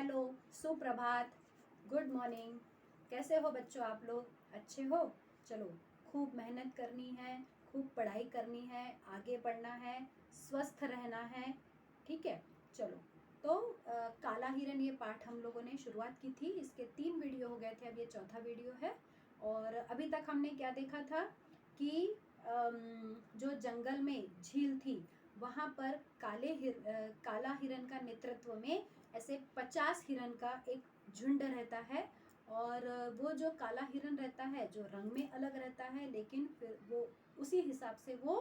Hello, सुप्रभात, good morning. कैसे हो बच्चों आप लोग? अच्छे हो? चलो, खूब मेहनत करनी है, खूब पढ़ाई करनी है, आगे बढ़ना है, स्वस्थ रहना है। ठीक है, चलो। तो काला हिरन ये पाठ हम लोगों ने शुरुआत की थी। इसके 3 वीडियो हो गए थे, अब ये चौथा वीडियो है। और अभी तक हमने क्या देखा था कि जो जंगल में झील थी वहाँ पर काला हिरन का नेतृत्व में ऐसे 50 हिरन का एक झुंड रहता है। और वो जो काला हिरन रहता है जो रंग में अलग रहता है, लेकिन फिर वो उसी हिसाब से वो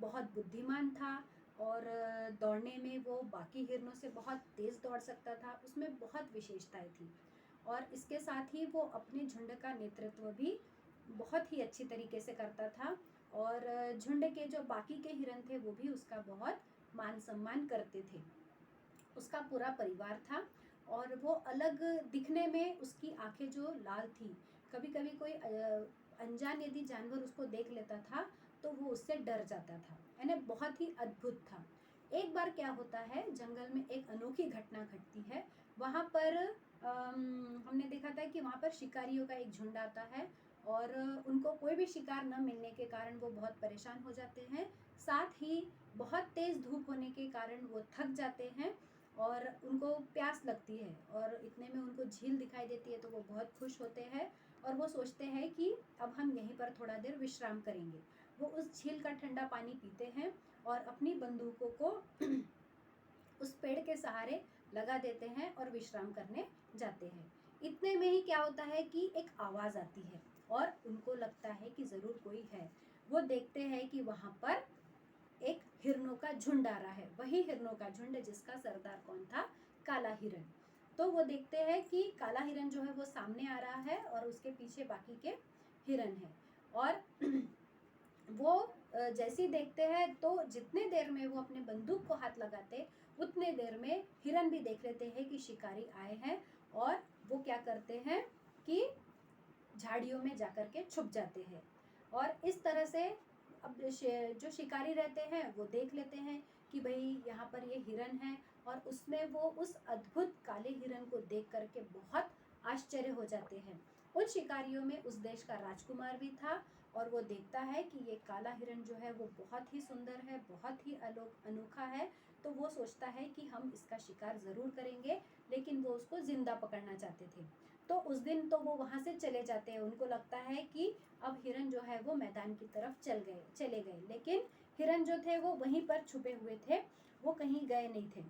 बहुत बुद्धिमान था। और दौड़ने में वो बाकी हिरनों से बहुत तेज़ दौड़ सकता था, उसमें बहुत विशेषताएं थी। और इसके साथ ही वो अपने झुंड का नेतृत्व भी बहुत ही अच्छी तरीके से करता था। और झुंड के जो बाकी के हिरन थे वो भी उसका बहुत मान सम्मान करते थे। उसका पूरा परिवार था और वो अलग दिखने में उसकी आंखें जो लाल थी, कभी कभी कोई अनजान यदि जानवर उसको देख लेता था तो वो उससे डर जाता था, यानी बहुत ही अद्भुत था। एक बार क्या होता है, जंगल में एक अनोखी घटना घटती है। वहाँ पर हमने देखा था कि वहाँ पर शिकारियों का एक झुंड आता है और उनको कोई भी शिकार न मिलने के कारण वो बहुत परेशान हो जाते हैं। साथ ही बहुत तेज़ धूप होने के कारण वो थक जाते हैं और उनको प्यास लगती है और इतने में उनको झील दिखाई देती है तो वो बहुत खुश होते हैं और वो सोचते हैं कि अब हम यहीं पर थोड़ा देर विश्राम करेंगे। वो उस झील का ठंडा पानी पीते हैं और अपनी बंदूकों को उस पेड़ के सहारे लगा देते हैं और विश्राम करने जाते हैं। इतने में ही क्या होता है कि एक आवाज़ आती है और उनको लगता है कि ज़रूर कोई है। वो देखते हैं कि वहाँ पर एक हिरनों का झुंड आ रहा है, वही हिरनों का झुंड जिसका सरदार कौन था? काला हिरन। तो वो देखते हैं कि काला हिरन जो है वो सामने आ रहा है और उसके पीछे बाकी के हिरन है। और वो जैसे ही देखते हैं तो जितने देर में वो अपने बंदूक को हाथ लगाते उतने देर में हिरन भी देख लेते हैं कि शिकारी आए हैं और वो क्या करते हैं कि झाड़ियों में जाकर के छुप जाते हैं। और इस तरह से अब जो शिकारी रहते हैं वो देख लेते हैं कि भाई यहाँ पर ये हिरन है और उसमें वो उस अद्भुत काले हिरन को देख करके बहुत आश्चर्य हो जाते हैं। उन शिकारियों में उस देश का राजकुमार भी था और वो देखता है कि ये काला हिरन जो है वो बहुत ही सुंदर है, बहुत ही अनोखा है। तो वो सोचता है कि हम इसका शिकार ज़रूर करेंगे, लेकिन वो उसको ज़िंदा पकड़ना चाहते थे। तो उस दिन तो वो वहाँ से चले जाते हैं। उनको लगता है कि अब हिरन जो है वो मैदान की तरफ चले गए, लेकिन हिरन जो थे वो वहीं पर छुपे हुए थे, वो कहीं गए नहीं थे।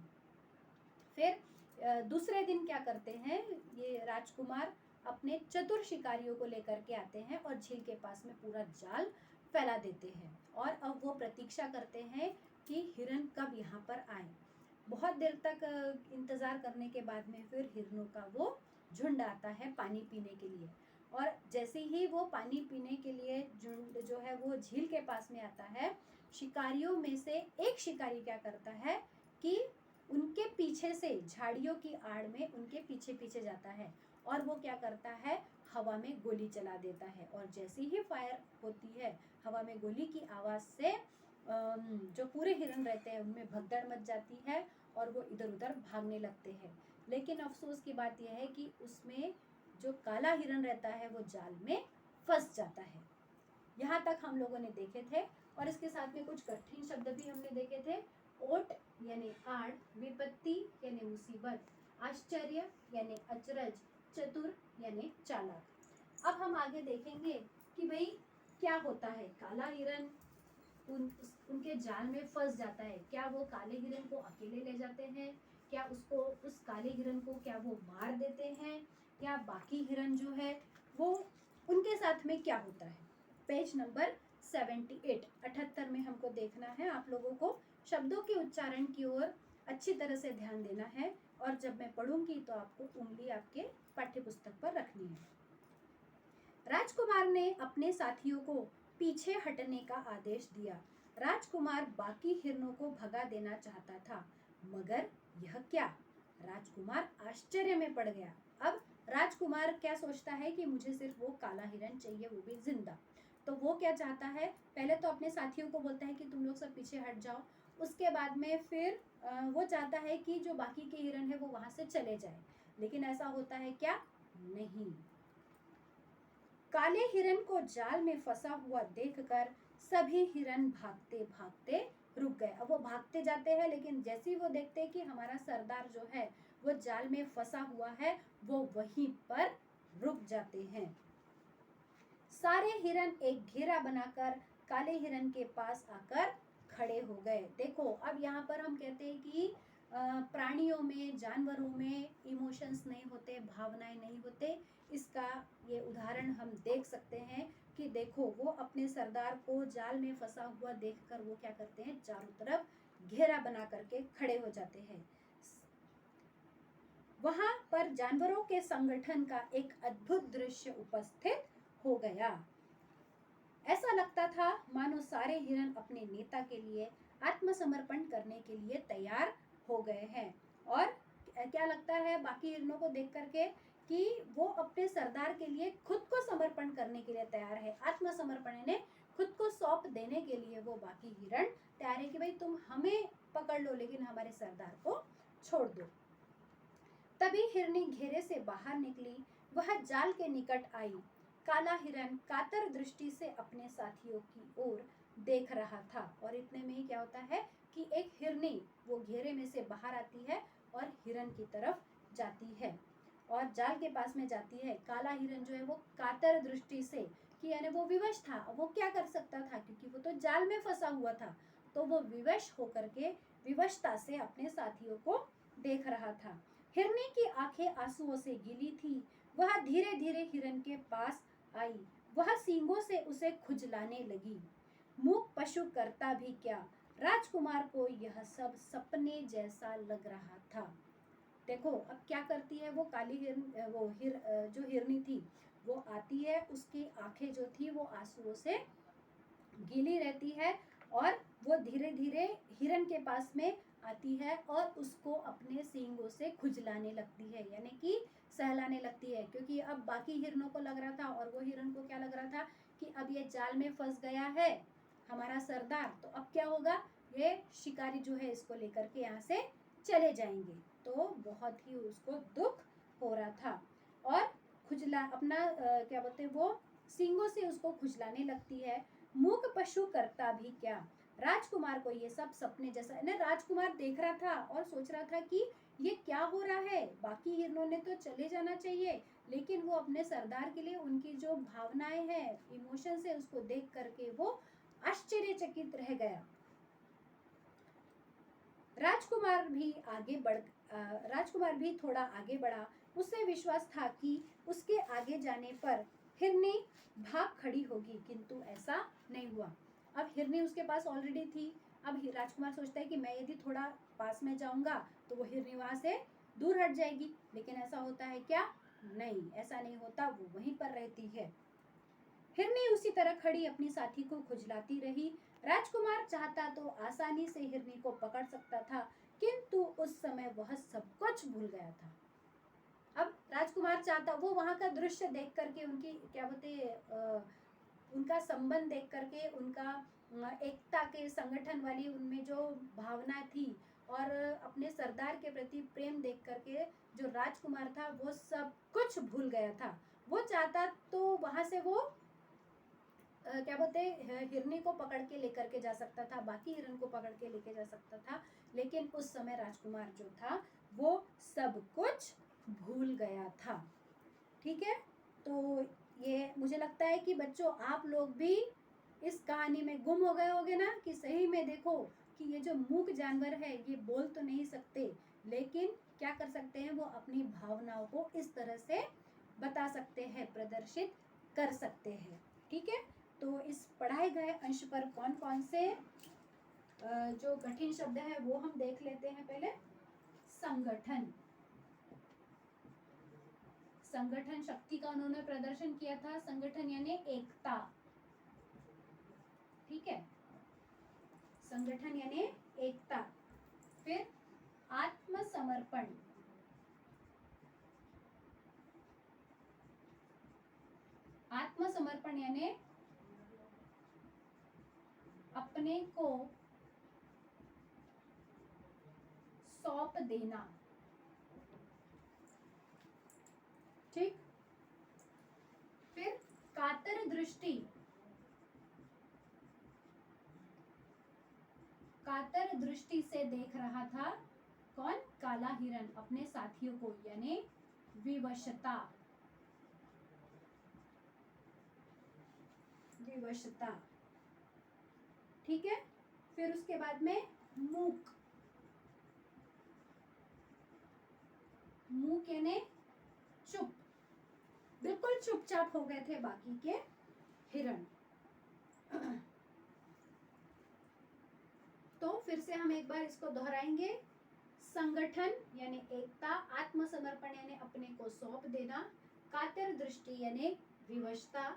फिर दूसरे दिन क्या करते हैं, ये राजकुमार अपने चतुर शिकारियों को लेकर के आते हैं और झील के पास में पूरा जाल फैला देते हैं। और अब वो प्रतीक्षा करते हैं कि हिरन कब यहाँ पर आए। बहुत देर तक इंतज़ार करने के बाद में फिर हिरनों का वो झुंड आता है पानी पीने के लिए। और जैसे ही वो पानी पीने के लिए झुंड जो है वो झील के पास में आता है, शिकारियों में से एक शिकारी क्या करता है कि उनके पीछे से झाड़ियों की आड़ में उनके पीछे पीछे जाता है और वो क्या करता है, हवा में गोली चला देता है। और जैसे ही फायर होती है, हवा में गोली की आवाज़ से जो पूरे हिरन रहते हैं उनमें भगदड़ मच जाती है और वो इधर उधर भागने लगते हैं। लेकिन अफसोस की बात यह है कि उसमें जो काला हिरन रहता है वो जाल में फंस जाता है। यहाँ तक हम लोगों ने देखे थे। और इसके साथ में कुछ कठिन शब्द भी हमने देखे थे। ओट यानी आड़, विपत्ति यानी मुसीबत, आश्चर्य यानी अचरज, चतुर यानी चालाक। अब हम आगे देखेंगे कि भाई क्या होता है। काला हिरन उनके जाल में फंस जाता है। क्या वो काले हिरन को अकेले ले जाते हैं? क्या उसको उस काले हिरन को क्या वो मार देते हैं? या बाकी हिरन जो है वो उनके साथ में क्या होता है? पेज नंबर 78 में हमको देखना है। आप लोगों को शब्दों के उच्चारण की ओर अच्छी तरह से ध्यान देना है और जब मैं पढ़ूंगी तो आपको उंगली आपके पाठ्य पुस्तक पर रखनी है। राजकुमार ने अपने साथियों को पीछे हटने का आदेश दिया। राजकुमार बाकी हिरनों को भगा देना चाहता था, मगर यह क्या? राजकुमार आश्चर्य में पड़ गया। अब राजकुमार क्या सोचता है कि मुझे सिर्फ वो काला हिरन चाहिए, वो भी जिंदा। तो वो क्या चाहता है, पहले तो अपने साथियों को बोलता है कि तुम लोग सब पीछे हट जाओ उसके बाद में फिर वो चाहता है कि जो बाकी के हिरण है वो वहां से चले जाए, लेकिन ऐसा होता है क्या? नहीं। काले हिरण को जाल में फंसा हुआ देखकर सभी हिरण भागते भागते रुक गए। अब वो भागते जाते हैं, लेकिन जैसे ही वो देखते हैं कि हमारा सरदार जो है वो जाल में फंसा हुआ है, वो वहीं पर रुक जाते हैं। सारे हिरण एक घेरा बनाकर काले हिरण के पास आकर खड़े हो गए। देखो, अब यहाँ पर हम कहते हैं कि प्राणियों में, जानवरों में इमोशंस नहीं होते, भावनाएं नहीं होते। इसका ये उदाहरण हम देख सकते हैं कि देखो, वो अपने सरदार को जाल में फंसा हुआ देखकर वो क्या करते हैं, चारों तरफ घेरा बना करके खड़े हो जाते हैं। वहां पर जानवरों के संगठन का एक अद्भुत दृश्य उपस्थित हो गया। ऐसा लगता था मानो सारे हिरण अपने नेता के लिए आत्मसमर्पण करने के लिए तैयार हो गए हैं। और क्या लगता है बाकी हिरणों को देख करके कि वो अपने सरदार के लिए खुद को समर्पण करने के लिए तैयार है। आत्मसमर्पण यानी खुद को सौंप देने के लिए वो बाकी हिरण तैयार है कि भाई तुम हमें पकड़ लो, लेकिन हमारे सरदार को छोड़ दो। तभी हिरनी घेरे से बाहर निकली, वह जाल के निकट आई। काला हिरन कातर दृष्टि से अपने साथियों की ओर देख रहा था, और इतने में ही क्या होता है कि एक हिरनी वो घेरे में से बाहर आती है और हिरन की तरफ जाती है और जाल के पास में जाती है। काला हिरन जो है वो कातर दृष्टि से, कि यानी वो विवश था, वो क्या कर सकता था क्योंकि वो तो जाल में फंसा हुआ था, तो वो विवश होकर के विवशता से अपने साथियों को देख रहा था। हिरनी की आंखें आंसुओं से गीली थी। वह धीरे धीरे हिरन के पास आई। वह सींगों से उसे खुजलाने लगी। मूक पशु करता भी क्या, राजकुमार को यह सब सपने जैसा लग रहा था। देखो, अब क्या करती है वो काली हिरन, जो हिरनी थी वो आती है, उसकी आंखें जो थी वो आंसुओं से गीली रहती है और वो धीरे धीरे हिरन के पास में आती है और उसको अपने सींगों से खुजलाने लगती है, यानी कि सहलाने लगती है, क्योंकि अब बाकी हिरणों को लग रहा था और वो हिरन को क्या लग रहा था कि अब ये जाल में फंस गया है हमारा सरदार, तो अब क्या होगा, ये शिकारी जो है इसको लेकर के यहाँ से चले जाएंगे। तो बहुत ही उसको दुख हो रहा था और खुजला अपना क्या बोलते हैं वो सींगों से उसको खुजलाने लगती है। मूक पशु करता भी क्या, राजकुमार को ये सब सपने जैसा ना, राजकुमार देख रहा था और सोच रहा था कि ये क्या हो रहा है, बाकी हिरणों ने तो चले जाना चाहिए, लेकिन वो अपने सरदार के लिए उनकी जो भावनाएं हैं, इमोशंस है, उसको देख करके वो आश्चर्यचकित रह गया। राजकुमार भी थोड़ा आगे बढ़ा। उसे विश्वास था कि उसके आगे जाने पर हिरनी भाग खड़ी होगी, किंतु ऐसा नहीं हुआ। अब हिरनी उसके पास ऑलरेडी थी। अब राजकुमार सोचता है कि मैं यदि थोड़ा पास में जाऊंगा तो वो हिरनी वहां से दूर हट जाएगी, लेकिन ऐसा होता है क्या? नहीं, ऐसा नहीं होता, वो वहीं पर रहती है। हिरनी उसी तरह खड़ी अपनी साथी को खुजलाती रही। राजकुमार चाहता तो आसानी से हिरनी को पकड़ सकता था, किंतु उस समय वह सब कुछ भूल गया था। अब राजकुमार चाहता, वो वहां का दृश्य देख करके, उनकी क्या बोलते उनका संबंध देख करके, उनका एकता के संगठन वाली उनमें जो भावना थी और अपने सरदार के प्रति प्रेम देख करके जो राजकुमार था वो सब कुछ भूल गया था। वो चाहता तो वहां से वो क्या बोलते हिरनी को पकड़ के लेकर के जा सकता था, बाकी हिरन को पकड़ के लेके जा सकता था, लेकिन उस समय राजकुमार जो था वो सब कुछ भूल गया था। ठीक है, तो ये मुझे लगता है कि बच्चों आप लोग भी इस कहानी में गुम हो गए होगे ना, कि सही में देखो कि ये जो मूक जानवर है ये बोल तो नहीं सकते, लेकिन क्या कर सकते हैं, वो अपनी भावनाओं को इस तरह से बता सकते हैं, प्रदर्शित कर सकते हैं। ठीक है, तो इस पढ़ाए गए अंश पर कौन कौन से जो कठिन शब्द है वो हम देख लेते हैं। पहले संगठन, संगठन शक्ति का उन्होंने प्रदर्शन किया था। संगठन यानी एकता, ठीक है, संगठन यानी एकता। फिर आत्मसमर्पण, आत्मसमर्पण यानी अपने को सौंप देना। ठीक, फिर कातर दृष्टि, कातर दृष्टि से देख रहा था कौन? काला हिरन अपने साथियों को, यानी विवशता, विवशता। ठीक है, फिर उसके बाद में मूक, मूक यानी चुप, बिल्कुल चुपचाप हो गए थे बाकी के हिरण। तो फिर से हम एक बार इसको दोहराएंगे। संगठन यानी एकता, आत्मसमर्पण यानी अपने को सौंप देना, कातर दृष्टि यानी विवशता,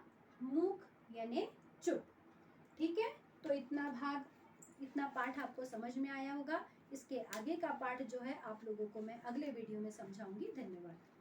मूक यानी चुप। ठीक है, तो इतना भाग, इतना पाठ आपको समझ में आया होगा। इसके आगे का पाठ जो है आप लोगों को मैं अगले वीडियो में समझाऊंगी। धन्यवाद।